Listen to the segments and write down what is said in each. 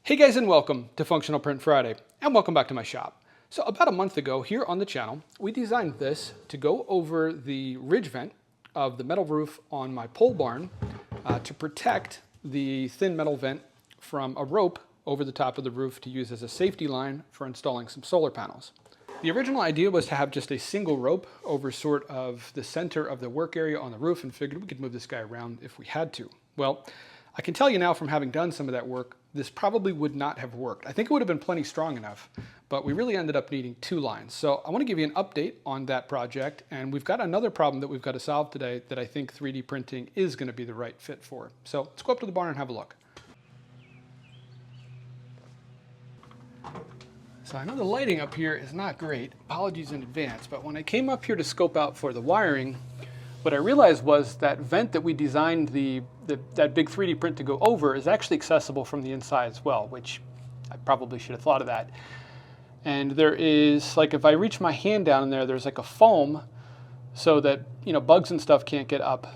Hey guys, and welcome to Functional Print Friday, and welcome back to my shop. So about a month ago here on the channel, we designed this to go over the ridge vent of the metal roof on my pole barn to protect the thin metal vent from a rope over the top of the roof to use as a safety line for installing some solar panels. The original idea was to have just a single rope over sort of the center of the work area on the roof, and figured we could move this guy around if we had to. Well, I can tell you now from having done some of that work, this probably would not have worked. I think it would have been plenty strong enough, but we really ended up needing two lines. So I want to give you an update on that project, and we've got another problem that we've got to solve today that I think 3D printing is going to be the right fit for. So let's go up to the barn and have a look. So I know the lighting up here is not great, apologies in advance, but when I came up here to scope out for the wiring, what I realized was that vent that we designed that big 3D print to go over is actually accessible from the inside as well, which I probably should have thought of that. And there is, like, if I reach my hand down in there, there's like a foam so that, bugs and stuff can't get up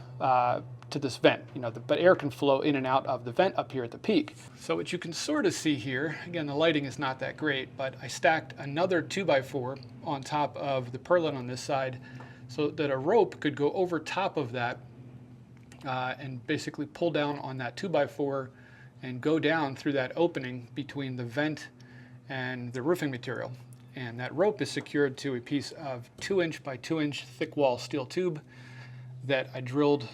to this vent, but air can flow in and out of the vent up here at the peak. So what you can sort of see here, again, the lighting is not that great, but I stacked another 2x4 on top of the purlin on this side, so that a rope could go over top of that and basically pull down on that 2x4 and go down through that opening between the vent and the roofing material. And that rope is secured to a piece of 2-inch by 2-inch thick wall steel tube that I drilled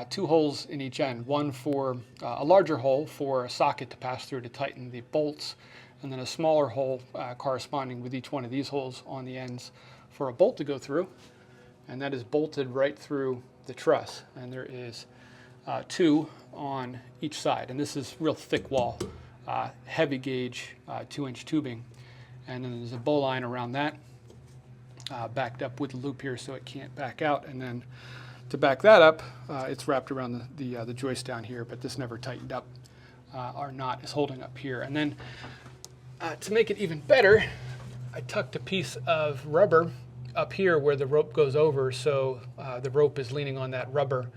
2 holes in each end, one for a larger hole for a socket to pass through to tighten the bolts, and then a smaller hole corresponding with each one of these holes on the ends for a bolt to go through. And that is bolted right through the truss, and there is 2 on each side, and this is real thick wall, heavy gauge 2-inch tubing, and then there's a bow line around that backed up with a loop here so it can't back out, and then to back that up it's wrapped around the joist down here, but this never tightened up. Our knot is holding up here, and then to make it even better, I tucked a piece of rubber up here where the rope goes over, so the rope is leaning on that rubber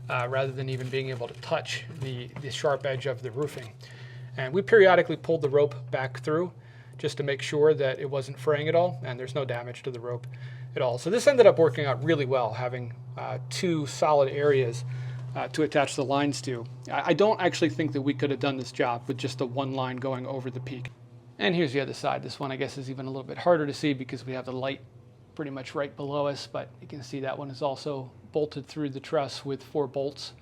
rather than even being able to touch the sharp edge of the roofing. And we periodically pulled the rope back through just to make sure that it wasn't fraying at all, and there's no damage to the rope at all. So this ended up working out really well, having 2 solid areas to attach the lines to. I don't actually think that we could have done this job with just the one line going over the peak. And here's the other side. This one I guess is even a little bit harder to see because we have the light pretty much right below us, but you can see that one is also bolted through the truss with 4 bolts.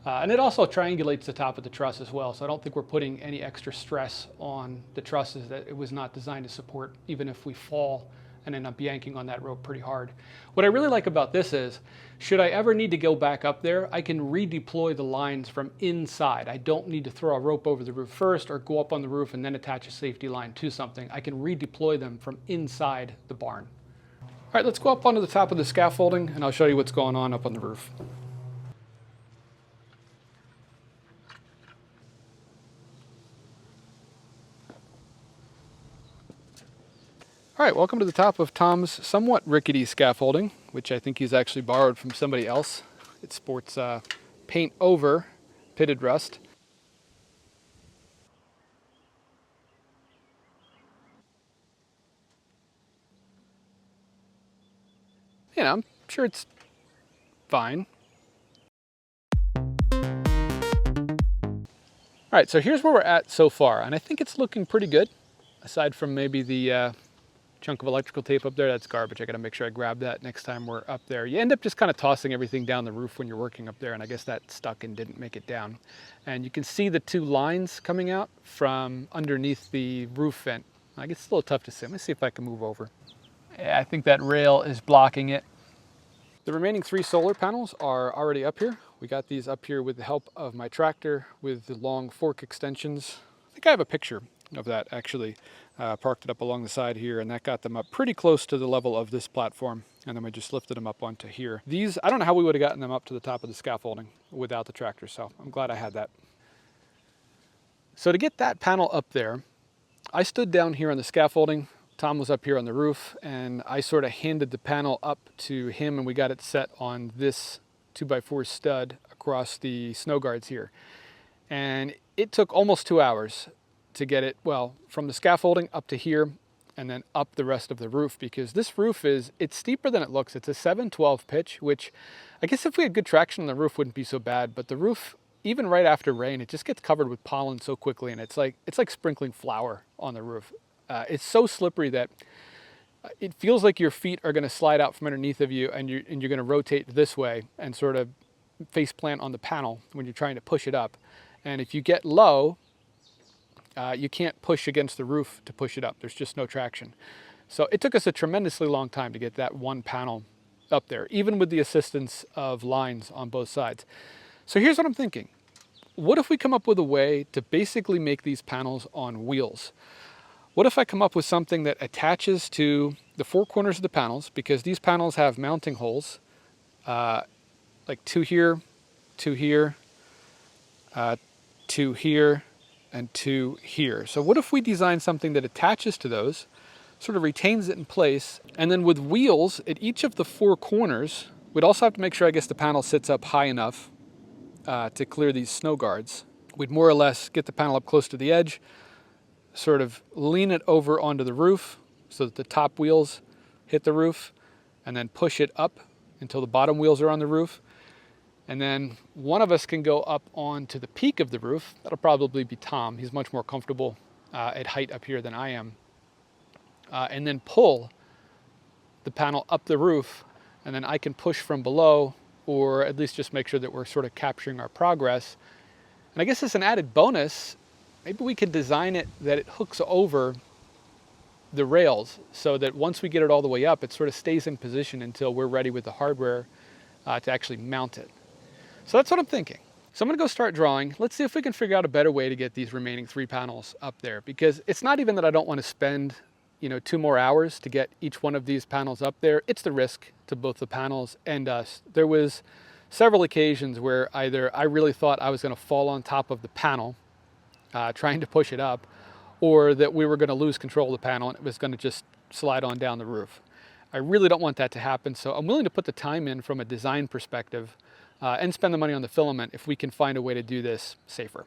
And it also triangulates the top of the truss as well, so I don't think we're putting any extra stress on the trusses that it was not designed to support, even if we fall and end up yanking on that rope pretty hard. What I really like about this is, should I ever need to go back up there, I can redeploy the lines from inside. I don't need to throw a rope over the roof first or go up on the roof and then attach a safety line to something. I can redeploy them from inside the barn. All right, let's go up onto the top of the scaffolding and I'll show you what's going on up on the roof. All right, welcome to the top of Tom's somewhat rickety scaffolding, which I think he's actually borrowed from somebody else. It sports paint over pitted rust. I'm sure it's fine. All right, so here's where we're at so far, and I think it's looking pretty good, aside from maybe the chunk of electrical tape up there. That's garbage. I gotta make sure I grab that next time we're up there. You end up just kind of tossing everything down the roof when you're working up there, and I guess that stuck and didn't make it down. And you can see the 2 lines coming out from underneath the roof vent. I guess it's a little tough to see. Let me see if I can move over. Yeah, I think that rail is blocking it. The remaining 3 solar panels are already up here. We got these up here with the help of my tractor with the long fork extensions. I think I have a picture of that actually. Parked it up along the side here, and that got them up pretty close to the level of this platform, and then we just lifted them up onto here. These, I don't know how we would have gotten them up to the top of the scaffolding without the tractor, so I'm glad I had that. So to get that panel up there, I stood down here on the scaffolding, Tom was up here on the roof, and I sort of handed the panel up to him, and we got it set on this 2x4 stud across the snow guards here. And it took almost 2 hours to get it, well, from the scaffolding up to here and then up the rest of the roof, because this roof it's steeper than it looks. It's a 7/12 pitch, which I guess if we had good traction on the roof wouldn't be so bad, but the roof, even right after rain, it just gets covered with pollen so quickly, and it's like sprinkling flour on the roof. It's so slippery that it feels like your feet are going to slide out from underneath of you, and you're going to rotate this way and sort of face plant on the panel when you're trying to push it up. And if you get low, you can't push against the roof to push it up. There's just no traction. So it took us a tremendously long time to get that one panel up there, even with the assistance of lines on both sides. So here's what I'm thinking. What if we come up with a way to basically make these panels on wheels? What if I come up with something that attaches to the four corners of the panels, because these panels have mounting holes, like two here, two here, two here, and two here. So what if we design something that attaches to those, sort of retains it in place, and then with wheels at each of the four corners, we'd also have to make sure, I guess, the panel sits up high enough to clear these snow guards. We'd more or less get the panel up close to the edge, sort of lean it over onto the roof so that the top wheels hit the roof, and then push it up until the bottom wheels are on the roof. And then one of us can go up onto the peak of the roof. That'll probably be Tom. He's much more comfortable at height up here than I am. And then pull the panel up the roof, and then I can push from below, or at least just make sure that we're sort of capturing our progress. And I guess as an added bonus, maybe we can design it that it hooks over the rails so that once we get it all the way up, it sort of stays in position until we're ready with the hardware to actually mount it. So that's what I'm thinking. So I'm gonna go start drawing. Let's see if we can figure out a better way to get these remaining 3 panels up there, because it's not even that I don't want to spend 2 more hours to get each one of these panels up there. It's the risk to both the panels and us. There was several occasions where either I really thought I was gonna fall on top of the panel trying to push it up, or that we were gonna lose control of the panel and it was gonna just slide on down the roof. I really don't want that to happen, so I'm willing to put the time in from a design perspective and spend the money on the filament if we can find a way to do this safer.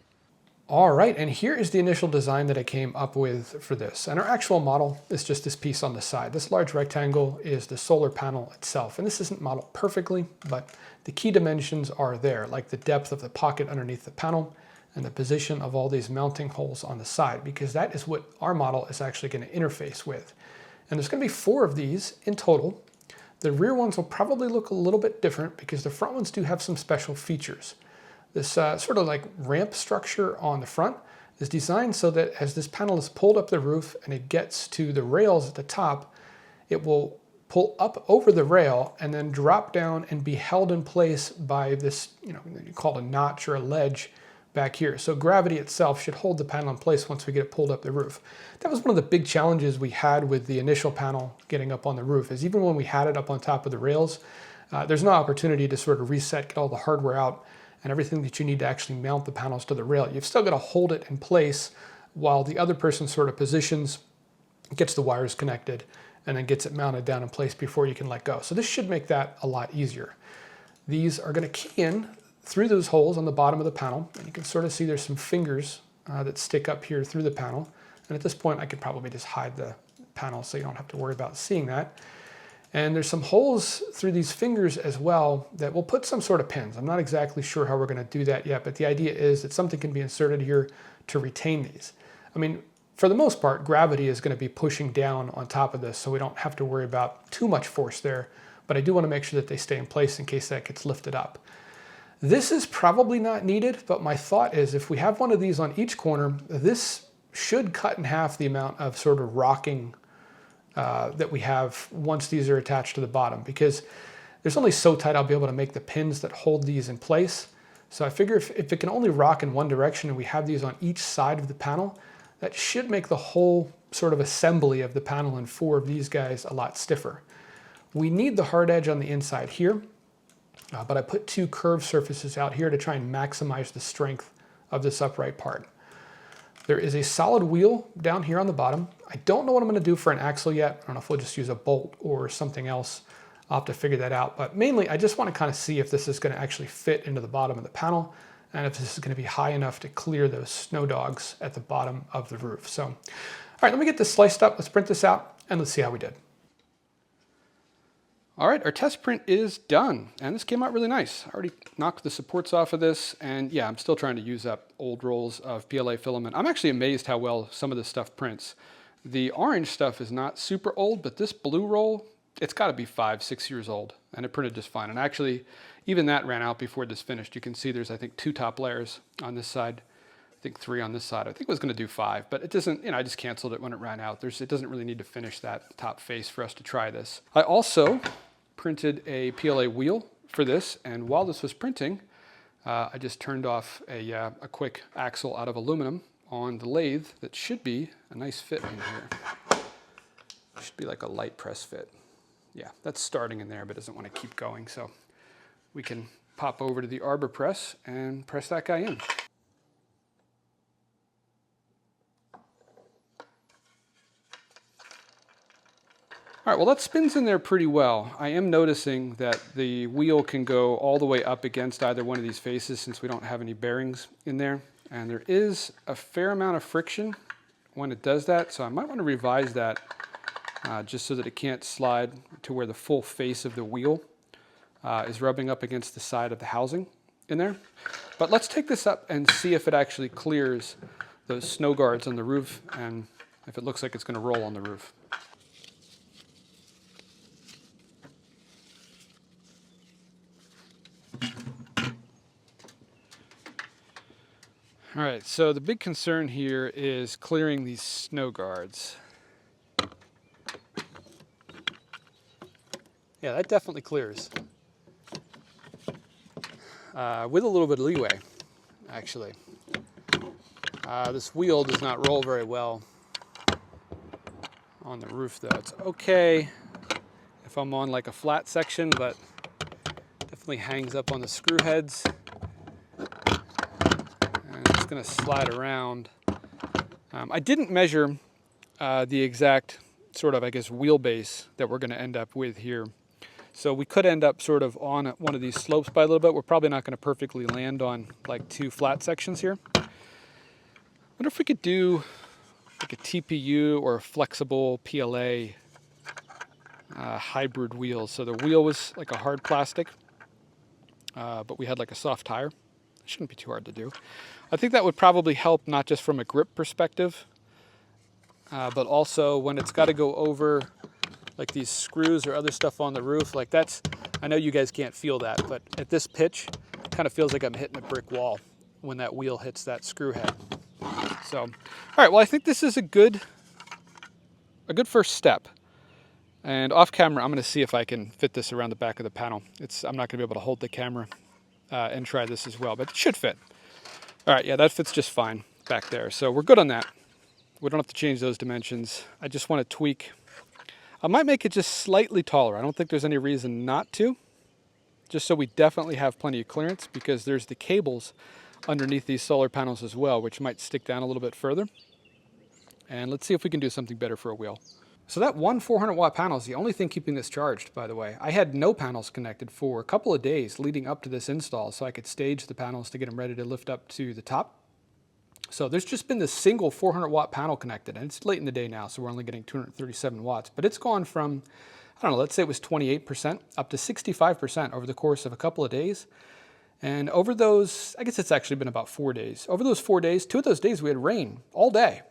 All right, and here is the initial design that I came up with for this. And our actual model is just this piece on the side. This large rectangle is the solar panel itself. And this isn't modeled perfectly, but the key dimensions are there, like the depth of the pocket underneath the panel and the position of all these mounting holes on the side, because that is what our model is actually going to interface with. And there's going to be 4 of these in total. The rear ones will probably look a little bit different because the front ones do have some special features. This sort of like ramp structure on the front is designed so that as this panel is pulled up the roof and it gets to the rails at the top, it will pull up over the rail and then drop down and be held in place by this, you call it a notch or a ledge back here. So gravity itself should hold the panel in place once we get it pulled up the roof. That was one of the big challenges we had with the initial panel getting up on the roof, is even when we had it up on top of the rails, there's no opportunity to sort of reset, get all the hardware out and everything that you need to actually mount the panels to the rail. You've still got to hold it in place while the other person sort of positions, gets the wires connected, and then gets it mounted down in place before you can let go. So this should make that a lot easier. These are going to key in through those holes on the bottom of the panel, and you can sort of see there's some fingers that stick up here through the panel. And at this point, I could probably just hide the panel so you don't have to worry about seeing that. And there's some holes through these fingers as well that will put some sort of pins. I'm not exactly sure how we're going to do that yet, but the idea is that something can be inserted here to retain these. I mean, for the most part, gravity is going to be pushing down on top of this, so we don't have to worry about too much force there, but I do want to make sure that they stay in place in case that gets lifted up. This is probably not needed, but my thought is if we have one of these on each corner, this should cut in half the amount of sort of rocking that we have once these are attached to the bottom, because there's only so tight I'll be able to make the pins that hold these in place. So I figure if it can only rock in one direction and we have these on each side of the panel, that should make the whole sort of assembly of the panel in 4 of these guys a lot stiffer. We need the hard edge on the inside here, but I put 2 curved surfaces out here to try and maximize the strength of this upright part. There is a solid wheel down here on the bottom. I don't know what I'm going to do for an axle yet. I don't know if we'll just use a bolt or something else. I'll have to figure that out. But mainly, I just want to kind of see if this is going to actually fit into the bottom of the panel and if this is going to be high enough to clear those snow dogs at the bottom of the roof. So, all right, let me get this sliced up. Let's print this out and let's see how we did. All right, our test print is done, and this came out really nice. I already knocked the supports off of this, and yeah, I'm still trying to use up old rolls of PLA filament. I'm actually amazed how well some of this stuff prints. The orange stuff is not super old, but this blue roll, it's got to be 5-6 years old, and it printed just fine. And actually, even that ran out before this finished. You can see there's, I think, 2 top layers on this side. I think 3 on this side. I think it was going to do 5, but it doesn't, I just canceled it when it ran out. It doesn't really need to finish that top face for us to try this. I also printed a PLA wheel for this, and while this was printing, I just turned off a quick axle out of aluminum on the lathe that should be a nice fit in here. Should be like a light press fit. Yeah, that's starting in there, but doesn't want to keep going, so we can pop over to the arbor press and press that guy in. All right, well, that spins in there pretty well. I am noticing that the wheel can go all the way up against either one of these faces since we don't have any bearings in there. And there is a fair amount of friction when it does that, so I might want to revise that just so that it can't slide to where the full face of the wheel is rubbing up against the side of the housing in there. But let's take this up and see if it actually clears those snow guards on the roof and if it looks like it's going to roll on the roof. All right, so the big concern here is clearing these snow guards. Yeah, that definitely clears. With a little bit of leeway, actually. This wheel does not roll very well on the roof, though. It's okay if I'm on like a flat section, but definitely hangs up on the screw heads. Going to slide around. I didn't measure the exact sort of, I guess, wheelbase that we're going to end up with here. So we could end up sort of on one of these slopes by a little bit. We're probably not going to perfectly land on like 2 flat sections here. I wonder if we could do like a TPU or a flexible PLA hybrid wheel. So the wheel was like a hard plastic, but we had like a soft tire. It shouldn't be too hard to do. I think that would probably help not just from a grip perspective, but also when it's got to go over like these screws or other stuff on the roof. Like that's, I know you guys can't feel that, but at this pitch, it kind of feels like I'm hitting a brick wall when that wheel hits that screw head. So, all right, well, I think this is a good first step. And off camera, I'm going to see if I can fit this around the back of the panel. I'm not going to be able to hold the camera and try this as well, but it should fit. All right, yeah, that fits just fine back there. So we're good on that. We don't have to change those dimensions. I just want to tweak. I might make it just slightly taller. I don't think there's any reason not to, just so we definitely have plenty of clearance, because there's the cables underneath these solar panels as well, which might stick down a little bit further. And let's see if we can do something better for a wheel. So that one 400 watt panel is the only thing keeping this charged, by the way. I had no panels connected for a couple of days leading up to this install so I could stage the panels to get them ready to lift up to the top. So there's just been this single 400 watt panel connected, and it's late in the day now, so we're only getting 237 watts. But it's gone from, I don't know, let's say it was 28% up to 65% over the course of a couple of days. And over those, I guess it's actually been about 4 days. Over those 4 days, 2 of those days we had rain all day.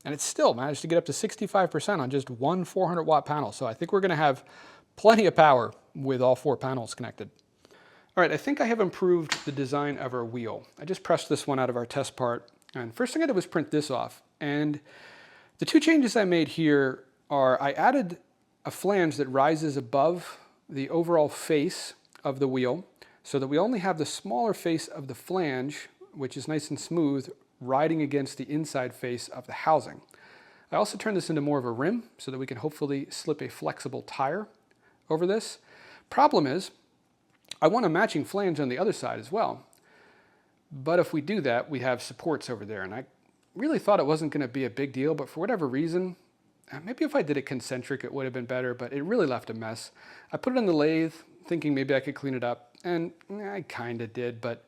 And it's still managed to get up to 65% on just one 400 watt panel. So I think we're going to have plenty of power with all 4 panels connected. All right, I think I have improved the design of our wheel. I just pressed this one out of our test part. And first thing I did was print this off. And the 2 changes I made here are I added a flange that rises above the overall face of the wheel so that we only have the smaller face of the flange, which is nice and smooth, riding against the inside face of the housing. I also turned this into more of a rim so that we can hopefully slip a flexible tire over this. Problem is, I want a matching flange on the other side as well. But if we do that, we have supports over there. And I really thought it wasn't going to be a big deal, but for whatever reason, maybe if I did it concentric, it would have been better, but it really left a mess. I put it in the lathe thinking maybe I could clean it up, and I kind of did, but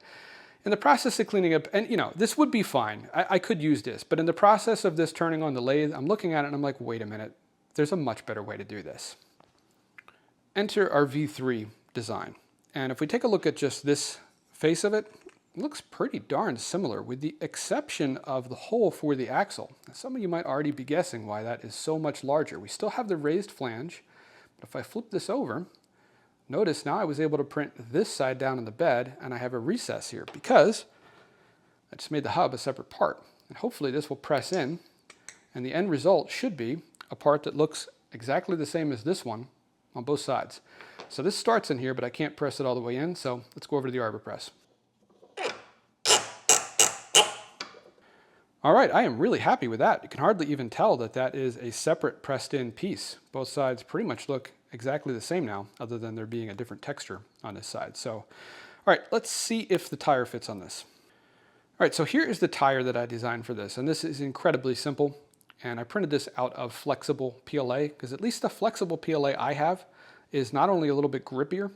In the process of cleaning up, and you know, this would be fine. I could use this, but in the process of this turning on the lathe, I'm looking at it and I'm like, wait a minute, there's a much better way to do this. Enter our V3 design. And if we take a look at just this face of it, it looks pretty darn similar with the exception of the hole for the axle. Now, some of you might already be guessing why that is so much larger. We still have the raised flange, but if I flip this over, notice now I was able to print this side down in the bed and I have a recess here because I just made the hub a separate part. And hopefully this will press in and the end result should be a part that looks exactly the same as this one on both sides. So this starts in here, but I can't press it all the way in, so let's go over to the arbor press. All right, I am really happy with that. You can hardly even tell that that is a separate pressed in piece. Both sides pretty much look exactly the same now, other than there being a different texture on this side. So, all right, let's see if the tire fits on this. All right, so here is the tire that I designed for this, and this is incredibly simple. And I printed this out of flexible PLA, because at least the flexible PLA I have is not only a little bit grippier,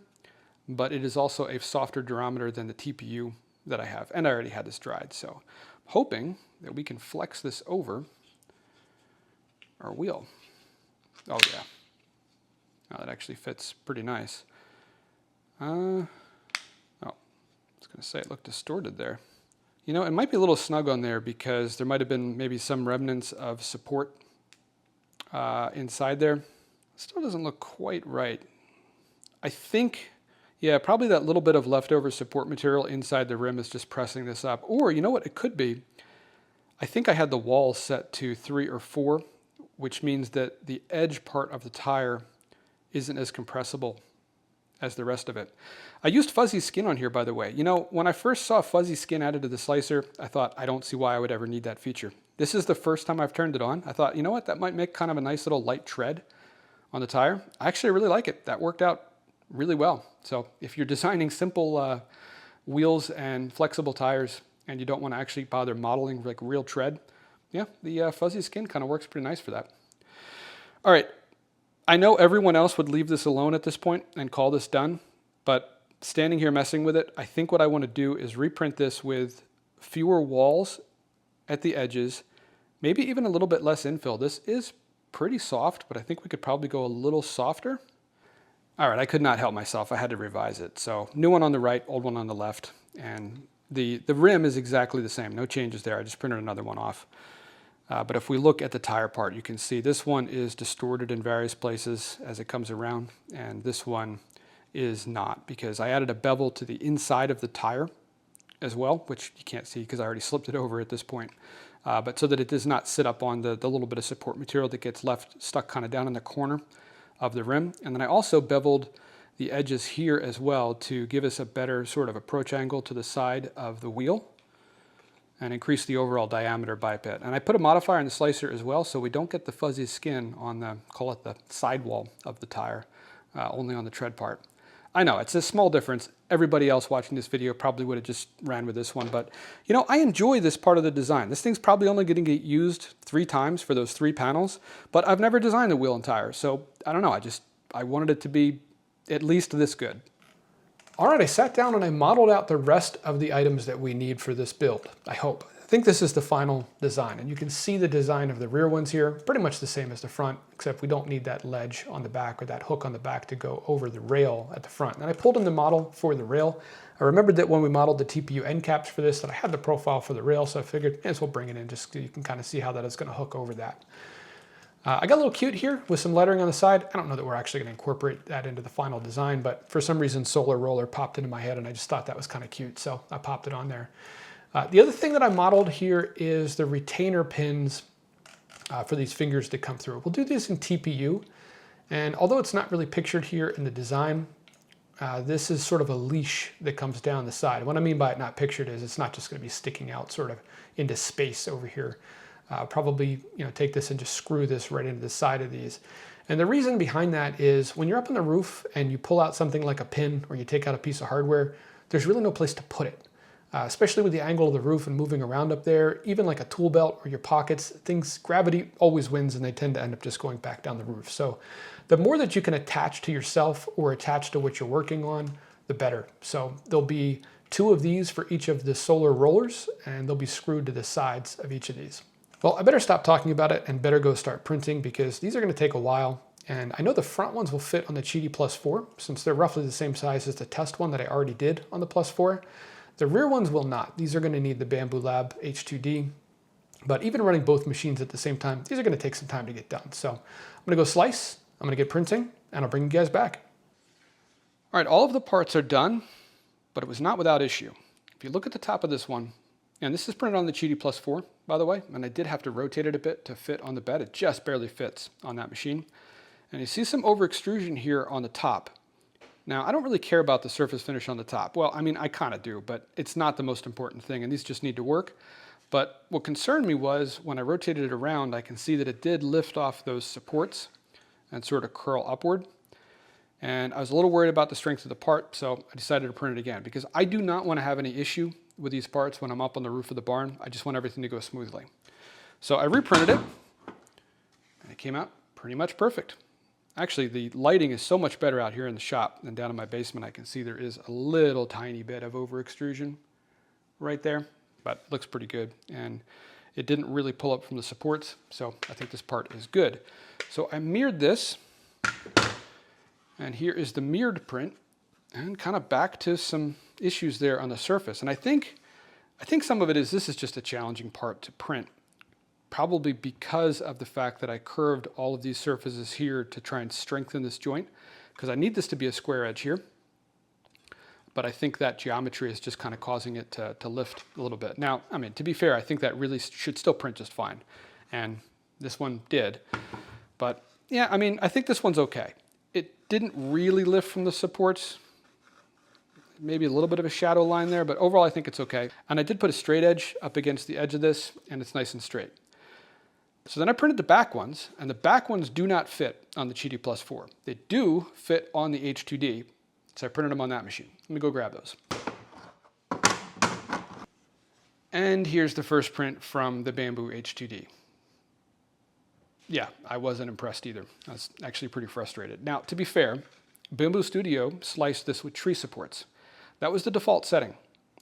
but it is also a softer durometer than the TPU that I have. And I already had this dried, so I'm hoping that we can flex this over our wheel. Oh yeah. Now that actually fits pretty nice. Oh, I was gonna say it looked distorted there. You know, it might be a little snug on there because there might have been maybe some remnants of support inside there. Still doesn't look quite right. I think, yeah, probably that little bit of leftover support material inside the rim is just pressing this up. Or, you know what it could be? I think I had the wall set to 3 or 4, which means that the edge part of the tire isn't as compressible as the rest of it. I used fuzzy skin on here, by the way. You know, when I first saw fuzzy skin added to the slicer, I thought, I don't see why I would ever need that feature. This is the first time I've turned it on. I thought, you know what, that might make kind of a nice little light tread on the tire. I actually really like it. That worked out really well. So if you're designing simple wheels and flexible tires and you don't want to actually bother modeling like real tread, yeah, the fuzzy skin kind of works pretty nice for that. All right. I know everyone else would leave this alone at this point and call this done, but standing here messing with it, I think what I want to do is reprint this with fewer walls at the edges, maybe even a little bit less infill. This is pretty soft, but I think we could probably go a little softer. All right, I could not help myself. I had to revise it. So new one on the right, old one on the left, and the rim is exactly the same. No changes there. I just printed another one off. But if we look at the tire part, you can see this one is distorted in various places as it comes around, and this one is not, because I added a bevel to the inside of the tire as well, which you can't see because I already slipped it over at this point, but so that it does not sit up on the little bit of support material that gets left stuck kind of down in the corner of the rim. And then I also beveled the edges here as well to give us a better sort of approach angle to the side of the wheel and increase the overall diameter by a bit. And I put a modifier in the slicer as well, so we don't get the fuzzy skin on the, call it the sidewall of the tire, only on the tread part. I know, it's a small difference. Everybody else watching this video probably would have just ran with this one, but you know, I enjoy this part of the design. This thing's probably only going to get used 3 times for those 3 panels, but I've never designed the wheel and tire, so I don't know, I wanted it to be at least this good. All right, I sat down and I modeled out the rest of the items that we need for this build, I hope. I think this is the final design, and you can see the design of the rear ones here, pretty much the same as the front, except we don't need that ledge on the back or that hook on the back to go over the rail at the front. And I pulled in the model for the rail. I remembered that when we modeled the TPU end caps for this, that I had the profile for the rail, so I figured, may as well bring it in just so you can kind of see how that is going to hook over that. I got a little cute here with some lettering on the side. I don't know that we're actually going to incorporate that into the final design, but for some reason Solar Roller popped into my head and I just thought that was kind of cute, so I popped it on there. The other thing that I modeled here is the retainer pins for these fingers to come through. We'll do this in TPU, and although it's not really pictured here in the design, this is sort of a leash that comes down the side. What I mean by it not pictured is it's not just going to be sticking out sort of into space over here. Probably, you know, take this and just screw this right into the side of these. And the reason behind that is when you're up on the roof and you pull out something like a pin or you take out a piece of hardware, there's really no place to put it. Especially with the angle of the roof and moving around up there, even like a tool belt or your pockets, gravity always wins and they tend to end up just going back down the roof. So the more that you can attach to yourself or attach to what you're working on, the better. So there'll be 2 of these for each of the solar rollers, and they'll be screwed to the sides of each of these. Well, I better stop talking about it and better go start printing because these are going to take a while. And I know the front ones will fit on the Qidi Plus 4 since they're roughly the same size as the test one that I already did on the Plus 4. The rear ones will not. These are going to need the Bambu Lab H2D. But even running both machines at the same time, these are going to take some time to get done. So I'm going to go slice, I'm going to get printing, and I'll bring you guys back. All right, all of the parts are done, but it was not without issue. If you look at the top of this one, and this is printed on the Qidi Plus 4, by the way, and I did have to rotate it a bit to fit on the bed. It just barely fits on that machine. And you see some over extrusion here on the top. Now, I don't really care about the surface finish on the top. Well, I mean, I kind of do, but it's not the most important thing, and these just need to work. But what concerned me was when I rotated it around, I can see that it did lift off those supports and sort of curl upward. And I was a little worried about the strength of the part, so I decided to print it again because I do not want to have any issue with these parts when I'm up on the roof of the barn. I just want everything to go smoothly. So I reprinted it, and it came out pretty much perfect. Actually, the lighting is so much better out here in the shop than down in my basement. I can see there is a little tiny bit of over extrusion right there, but it looks pretty good. And it didn't really pull up from the supports, so I think this part is good. So I mirrored this, and here is the mirrored print, and kind of back to some issues there on the surface. And I think some of it is this is just a challenging part to print. Probably because of the fact that I curved all of these surfaces here to try and strengthen this joint, because I need this to be a square edge here. But I think that geometry is just kind of causing it to lift a little bit. Now, I mean, to be fair, I think that really should still print just fine. And this one did. But yeah, I mean, I think this one's okay. It didn't really lift from the supports. Maybe a little bit of a shadow line there, but overall I think it's okay. And I did put a straight edge up against the edge of this, and it's nice and straight. So then I printed the back ones, and the back ones do not fit on the Qidi Plus 4. They do fit on the H2D, so I printed them on that machine. Let me go grab those. And here's the first print from the Bambu H2D. Yeah, I wasn't impressed either. I was actually pretty frustrated. Now, to be fair, Bambu Studio sliced this with tree supports. That was the default setting.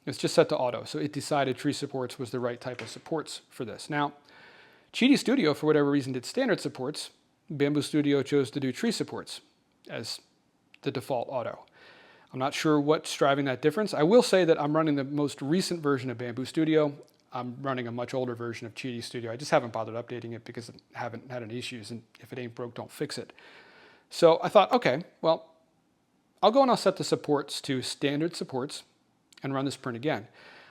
It's just set to auto, so it decided tree supports was the right type of supports for this. Now, Qidi Studio, for whatever reason, did standard supports. Bambu Studio chose to do tree supports as the default auto. I'm not sure what's driving that difference. I will say that I'm running the most recent version of Bambu Studio. I'm running a much older version of Qidi Studio. I just haven't bothered updating it because I haven't had any issues, and if it ain't broke, don't fix it. So I thought, okay, well, I'll go and I'll set the supports to standard supports and run this print again.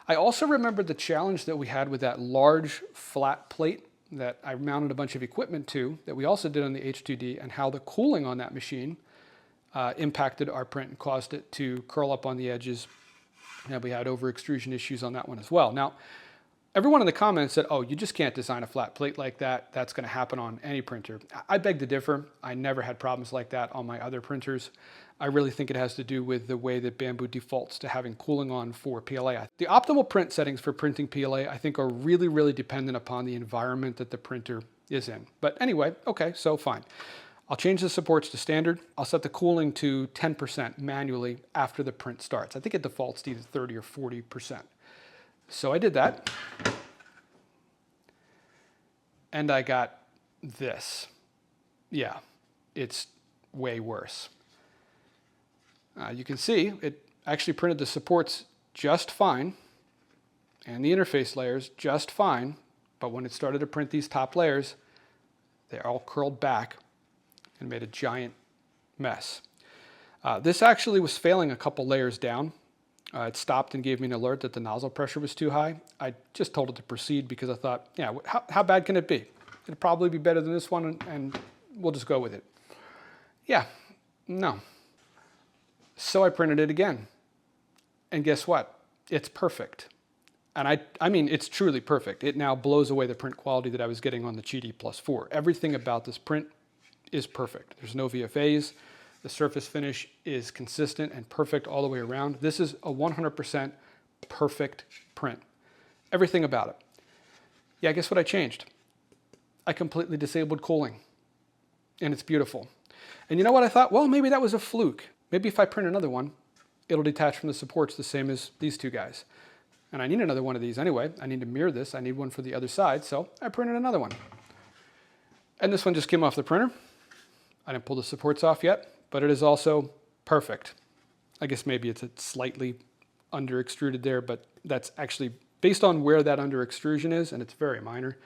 I also remembered the challenge that we had with that large flat plate that I mounted a bunch of equipment to that we also did on the H2D, and how the cooling on that machine impacted our print and caused it to curl up on the edges. And we had over extrusion issues on that one as well. Now, everyone in the comments said, oh, you just can't design a flat plate like that. That's going to happen on any printer. I beg to differ. I never had problems like that on my other printers. I really think it has to do with the way that Bambu defaults to having cooling on for PLA. The optimal print settings for printing PLA, I think, are really, really dependent upon the environment that the printer is in. But anyway, okay, so fine. I'll change the supports to standard. I'll set the cooling to 10% manually after the print starts. I think it defaults to either 30 or 40%. So I did that. And I got this. Yeah, it's way worse. You can see it actually printed the supports just fine and the interface layers just fine, but when it started to print these top layers, they all curled back and made a giant mess. This actually was failing a couple layers down. It stopped and gave me an alert that the nozzle pressure was too high. I just told it to proceed because I thought, yeah, how bad can it be? It'll probably be better than this one, and we'll just go with it. Yeah, no. So I printed it again. And guess what? It's perfect. And I mean, it's truly perfect. It now blows away the print quality that I was getting on the Qidi Plus 4. Everything about this print is perfect. There's no VFAs. The surface finish is consistent and perfect all the way around. This is a 100% perfect print. Everything about it. Yeah, guess what I changed? I completely disabled cooling. And it's beautiful. And you know what I thought? Well, maybe that was a fluke. Maybe if I print another one, it'll detach from the supports the same as these two guys. And I need another one of these anyway. I need to mirror this. I need one for the other side, so I printed another one. And this one just came off the printer. I didn't pull the supports off yet, but it is also perfect. I guess maybe it's a slightly under extruded there, but that's actually based on where that under extrusion is, and it's very minor.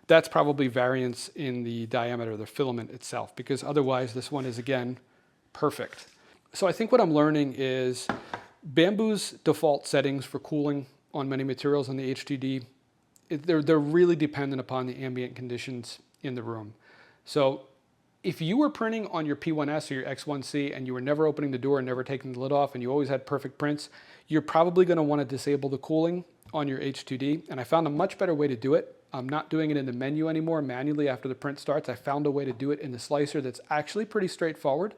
That's probably variance in the diameter of the filament itself, because otherwise this one is, again, perfect. So I think what I'm learning is Bambu's default settings for cooling on many materials on the HTD, they're really dependent upon the ambient conditions in the room. So if you were printing on your P1S or your X1C and you were never opening the door and never taking the lid off and you always had perfect prints, you're probably going to want to disable the cooling on your H2D. And I found a much better way to do it. I'm not doing it in the menu anymore manually after the print starts. I found a way to do it in the slicer that's actually pretty straightforward.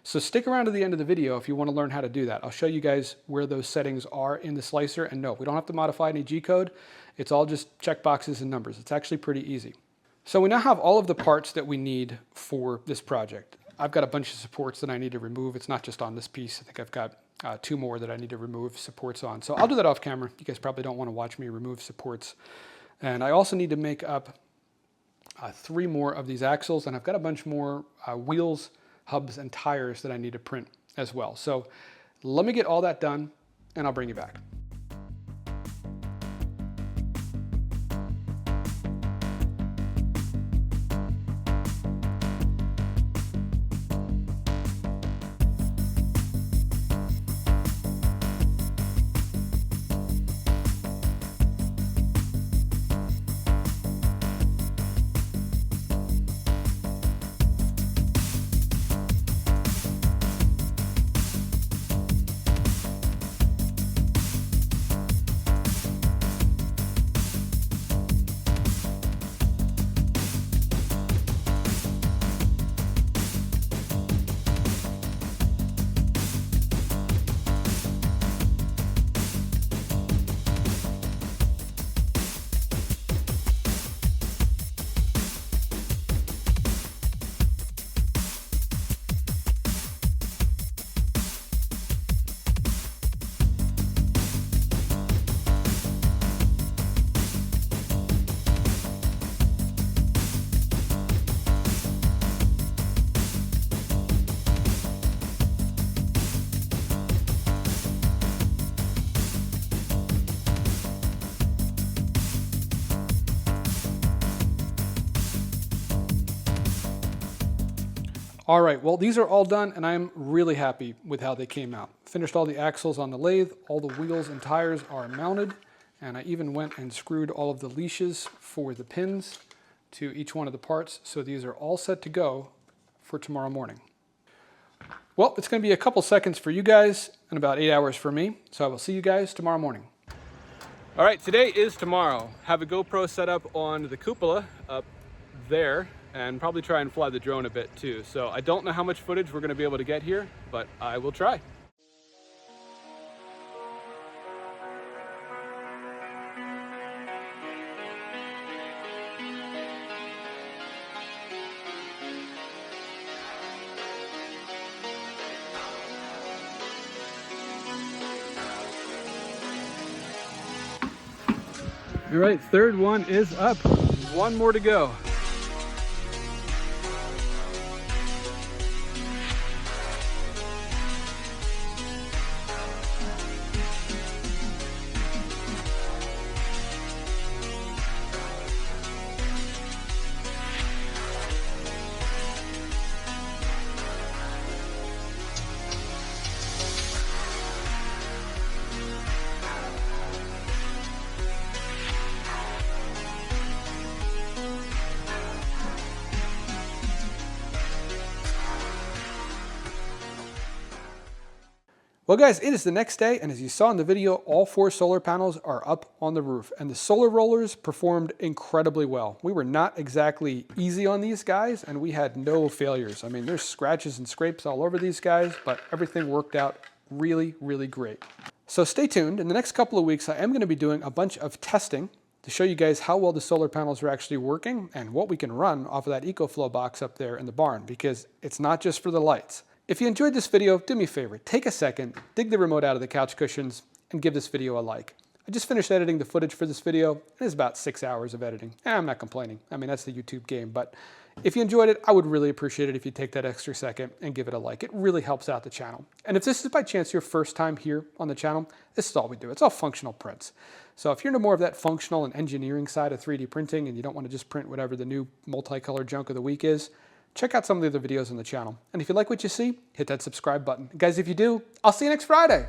So stick around to the end of the video if you want to learn how to do that. I'll show you guys where those settings are in the slicer. And no, we don't have to modify any G-code. It's all just checkboxes and numbers. It's actually pretty easy. So we now have all of the parts that we need for this project. I've got a bunch of supports that I need to remove. It's not just on this piece. I think I've got 2 more that I need to remove supports on. So I'll do that off camera. You guys probably don't want to watch me remove supports. And I also need to make up 3 more of these axles, and I've got a bunch more wheels, hubs, and tires that I need to print as well. So let me get all that done, and I'll bring you back. All right, well, these are all done, and I'm really happy with how they came out. Finished all the axles on the lathe, all the wheels and tires are mounted, and I even went and screwed all of the leashes for the pins to each one of the parts, so these are all set to go for tomorrow morning. Well, it's going to be a couple seconds for you guys and about 8 hours for me, so I will see you guys tomorrow morning. All right, today is tomorrow. Have a GoPro set up on the cupola up there, and probably try and fly the drone a bit too. So I don't know how much footage we're going to be able to get here, but I will try. All right, third one is up. One more to go. Well guys, it is the next day, and as you saw in the video, all 4 solar panels are up on the roof, and the solar rollers performed incredibly well. We were not exactly easy on these guys, and we had no failures. I mean, there's scratches and scrapes all over these guys, but everything worked out really, really great. So stay tuned. In the next couple of weeks, I am going to be doing a bunch of testing to show you guys how well the solar panels are actually working and what we can run off of that EcoFlow box up there in the barn, because it's not just for the lights. If you enjoyed this video, do me a favor, take a second, dig the remote out of the couch cushions, and give this video a like. I just finished editing the footage for this video. It is about 6 hours of editing. I'm not complaining. I mean, that's the YouTube game. But if you enjoyed it, I would really appreciate it if you take that extra second and give it a like. It really helps out the channel. And if this is by chance your first time here on the channel, this is all we do. It's all functional prints. So if you're into more of that functional and engineering side of 3D printing and you don't want to just print whatever the new multicolor junk of the week is, check out some of the other videos on the channel. And if you like what you see, hit that subscribe button. Guys, if you do, I'll see you next Friday.